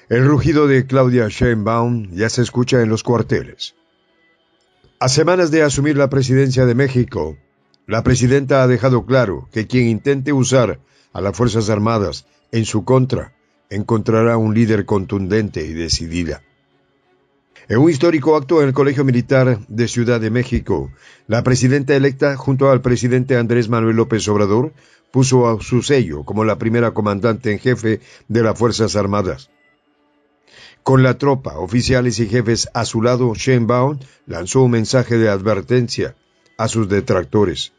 El rugido de Claudia Sheinbaum ya se escucha en los cuarteles. A semanas de asumir la presidencia de México, la presidenta ha dejado claro que quien intente usar a las Fuerzas Armadas en su contra encontrará un líder contundente y decidida. En un histórico acto en el Colegio Militar de Ciudad de México, la presidenta electa, junto al presidente Andrés Manuel López Obrador, puso a su sello como la primera comandante en jefe de las Fuerzas Armadas. Con la tropa, oficiales y jefes a su lado, Sheinbaum lanzó un mensaje de advertencia a sus detractores.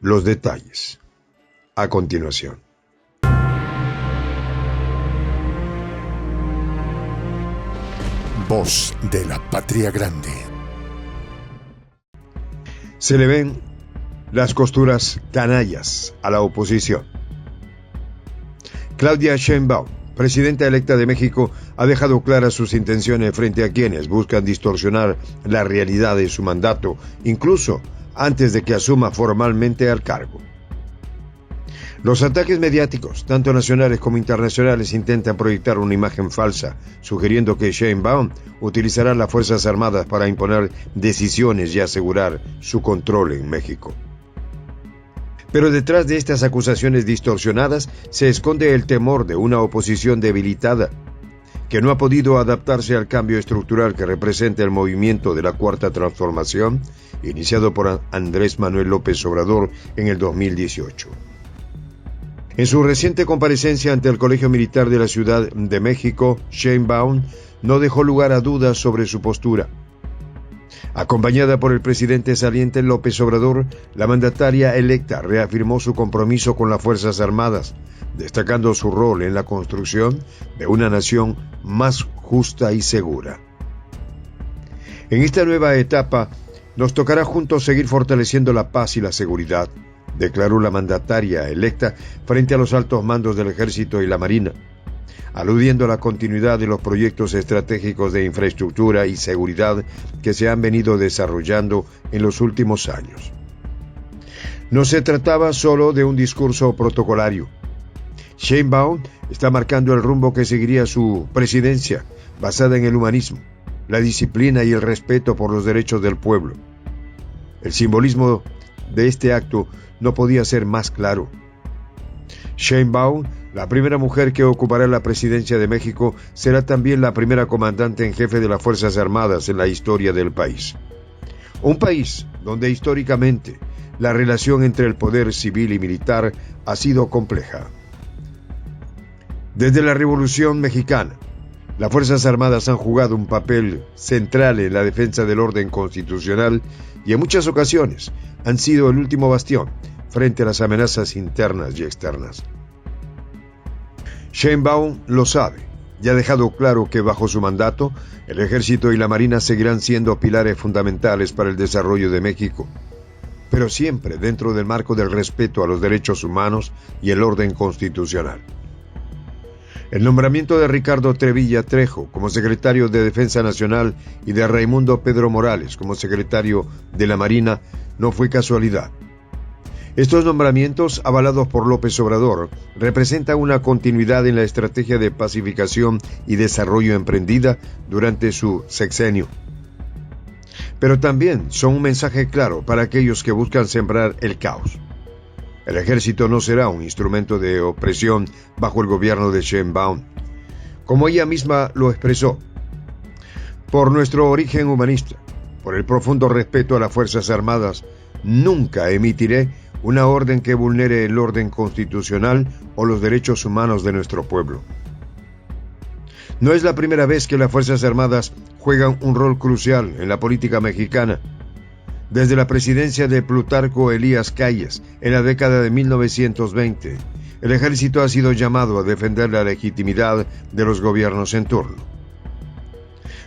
Los detalles, a continuación. Voz de la Patria Grande. Se le ven las costuras canallas a la oposición. Claudia Sheinbaum, presidenta electa de México, ha dejado claras sus intenciones frente a quienes buscan distorsionar la realidad de su mandato, incluso antes de que asuma formalmente al cargo. Los ataques mediáticos, tanto nacionales como internacionales, intentan proyectar una imagen falsa, sugiriendo que Sheinbaum utilizará las Fuerzas Armadas para imponer decisiones y asegurar su control en México. Pero detrás de estas acusaciones distorsionadas se esconde el temor de una oposición debilitada, que no ha podido adaptarse al cambio estructural que representa el movimiento de la Cuarta Transformación, iniciado por Andrés Manuel López Obrador en el 2018. En su reciente comparecencia ante el Colegio Militar de la Ciudad de México, Sheinbaum no dejó lugar a dudas sobre su postura. Acompañada por el presidente saliente López Obrador, la mandataria electa reafirmó su compromiso con las Fuerzas Armadas, destacando su rol en la construcción de una nación más justa y segura. En esta nueva etapa, nos tocará juntos seguir fortaleciendo la paz y la seguridad, declaró la mandataria electa frente a los altos mandos del Ejército y la Marina, aludiendo a la continuidad de los proyectos estratégicos de infraestructura y seguridad que se han venido desarrollando en los últimos años. No se trataba solo de un discurso protocolario. Sheinbaum está marcando el rumbo que seguiría su presidencia, basada en el humanismo, la disciplina y el respeto por los derechos del pueblo. El simbolismo de este acto no podía ser más claro. Sheinbaum, la primera mujer que ocupará la presidencia de México, será también la primera comandante en jefe de las Fuerzas Armadas en la historia del país. Un país donde históricamente la relación entre el poder civil y militar ha sido compleja. Desde la Revolución Mexicana, las Fuerzas Armadas han jugado un papel central en la defensa del orden constitucional y en muchas ocasiones han sido el último bastión frente a las amenazas internas y externas. Sheinbaum lo sabe y ha dejado claro que bajo su mandato, el Ejército y la Marina seguirán siendo pilares fundamentales para el desarrollo de México, pero siempre dentro del marco del respeto a los derechos humanos y el orden constitucional. El nombramiento de Ricardo Trevilla Trejo como secretario de Defensa Nacional y de Raimundo Pedro Morales como secretario de la Marina no fue casualidad. Estos nombramientos, avalados por López Obrador, representan una continuidad en la estrategia de pacificación y desarrollo emprendida durante su sexenio. Pero también son un mensaje claro para aquellos que buscan sembrar el caos. El Ejército no será un instrumento de opresión bajo el gobierno de Sheinbaum, como ella misma lo expresó. Por nuestro origen humanista, por el profundo respeto a las Fuerzas Armadas, nunca emitiré una orden que vulnere el orden constitucional o los derechos humanos de nuestro pueblo. No es la primera vez que las Fuerzas Armadas juegan un rol crucial en la política mexicana. Desde la presidencia de Plutarco Elías Calles en la década de 1920, el ejército ha sido llamado a defender la legitimidad de los gobiernos en turno.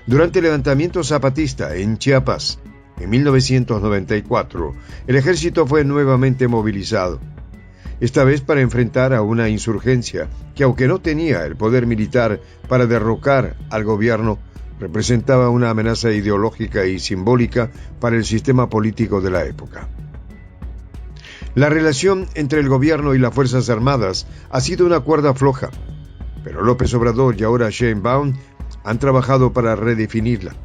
Durante el levantamiento zapatista en Chiapas, en 1994, el ejército fue nuevamente movilizado, esta vez para enfrentar a una insurgencia que, aunque no tenía el poder militar para derrocar al gobierno, representaba una amenaza ideológica y simbólica para el sistema político de la época. La relación entre el gobierno y las Fuerzas Armadas ha sido una cuerda floja. pero López Obrador y ahora Sheinbaum han trabajado para redefinirla.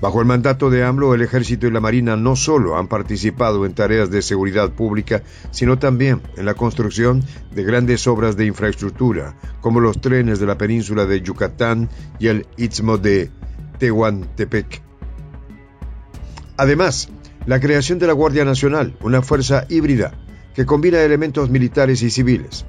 Bajo el mandato de AMLO, el Ejército y la Marina no solo han participado en tareas de seguridad pública, sino también en la construcción de grandes obras de infraestructura, como los trenes de la península de Yucatán y el Istmo de Tehuantepec. Además, la creación de la Guardia Nacional, una fuerza híbrida que combina elementos militares y civiles,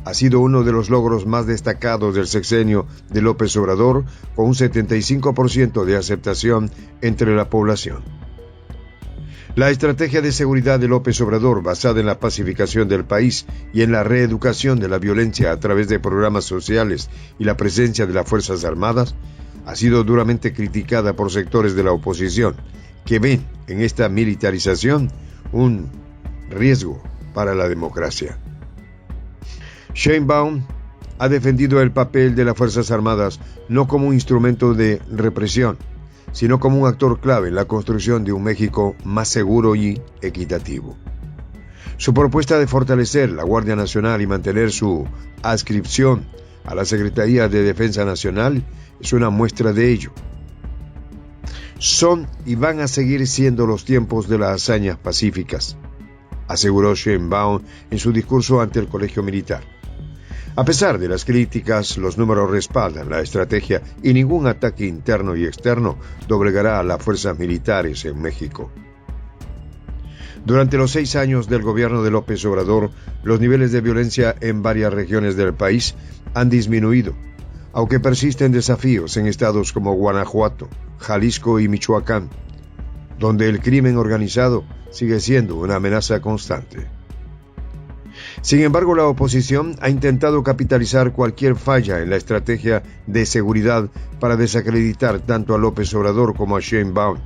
ha sido uno de los logros más destacados del sexenio de López Obrador, con un 75% de aceptación entre la población. La estrategia de seguridad de López Obrador, basada en la pacificación del país y en la reeducación de la violencia a través de programas sociales y la presencia de las Fuerzas Armadas, ha sido duramente criticada por sectores de la oposición, que ven en esta militarización un riesgo para la democracia. Sheinbaum ha defendido el papel de las Fuerzas Armadas no como un instrumento de represión, sino como un actor clave en la construcción de un México más seguro y equitativo. Su propuesta de fortalecer la Guardia Nacional y mantener su adscripción a la Secretaría de Defensa Nacional es una muestra de ello. Son y van a seguir siendo los tiempos de las hazañas pacíficas, aseguró Sheinbaum en su discurso ante el Colegio Militar. A pesar de las críticas, los números respaldan la estrategia y ningún ataque interno y externo doblegará a las fuerzas militares en México. Durante los 6 años del gobierno de López Obrador, los niveles de violencia en varias regiones del país han disminuido, aunque persisten desafíos en estados como Guanajuato, Jalisco y Michoacán, donde el crimen organizado sigue siendo una amenaza constante. Sin embargo, la oposición ha intentado capitalizar cualquier falla en la estrategia de seguridad para desacreditar tanto a López Obrador como a Sheinbaum.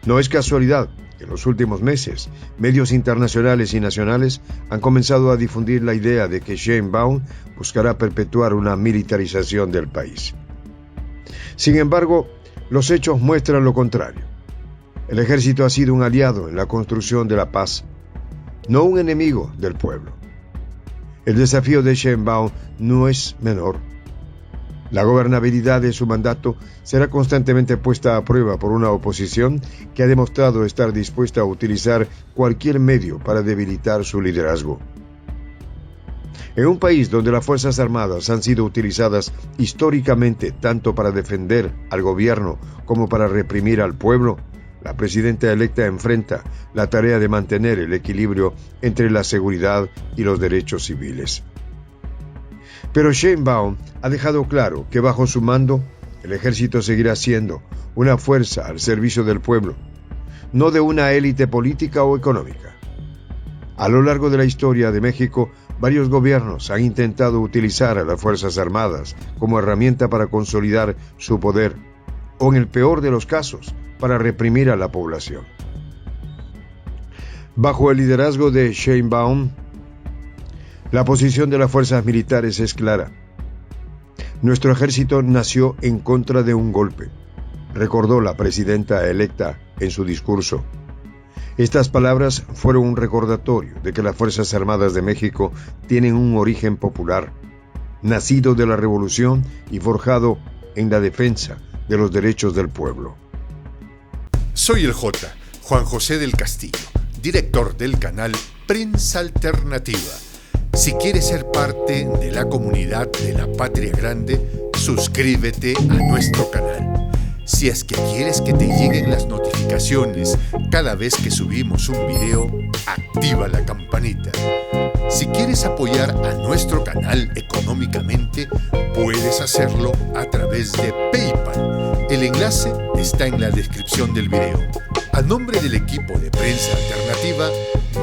No es casualidad que en los últimos meses, medios internacionales y nacionales han comenzado a difundir la idea de que Sheinbaum buscará perpetuar una militarización del país. Sin embargo, los hechos muestran lo contrario. El ejército ha sido un aliado en la construcción de la paz, no un enemigo del pueblo. El desafío de Sheinbaum no es menor. La gobernabilidad de su mandato será constantemente puesta a prueba por una oposición que ha demostrado estar dispuesta a utilizar cualquier medio para debilitar su liderazgo. En un país donde las Fuerzas Armadas han sido utilizadas históricamente tanto para defender al gobierno como para reprimir al pueblo, la presidenta electa enfrenta la tarea de mantener el equilibrio entre la seguridad y los derechos civiles. Pero Sheinbaum ha dejado claro que bajo su mando, el ejército seguirá siendo una fuerza al servicio del pueblo, no de una élite política o económica. A lo largo de la historia de México, varios gobiernos han intentado utilizar a las Fuerzas Armadas como herramienta para consolidar su poder, o en el peor de los casos, para reprimir a la población. Bajo el liderazgo de Sheinbaum, la posición de las fuerzas militares es clara. Nuestro ejército nació en contra de un golpe, recordó la presidenta electa en su discurso. Estas palabras fueron un recordatorio de que las Fuerzas Armadas de México tienen un origen popular, nacido de la revolución y forjado en la defensa de los derechos del pueblo. Soy el J, Juan José del Castillo, director del canal Prensa Alternativa. Si quieres ser parte de la comunidad de la Patria Grande, suscríbete a nuestro canal. Si es que quieres que te lleguen las notificaciones cada vez que subimos un video, activa la campanita. Si quieres apoyar a nuestro canal económicamente, puedes hacerlo a través de PayPal. El enlace está en la descripción del video. A nombre del equipo de Prensa Alternativa,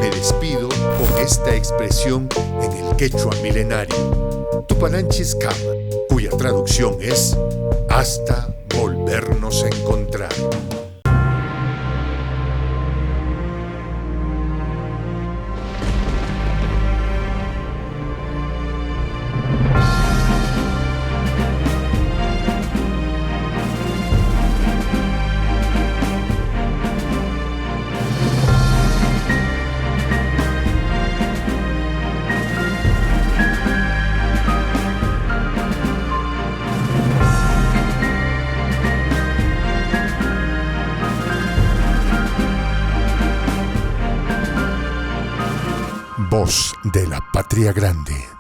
me despido con esta expresión en el quechua milenario, Tupananchis Kama, cuya traducción es hasta volvernos a encontrar. voz de la patria grande.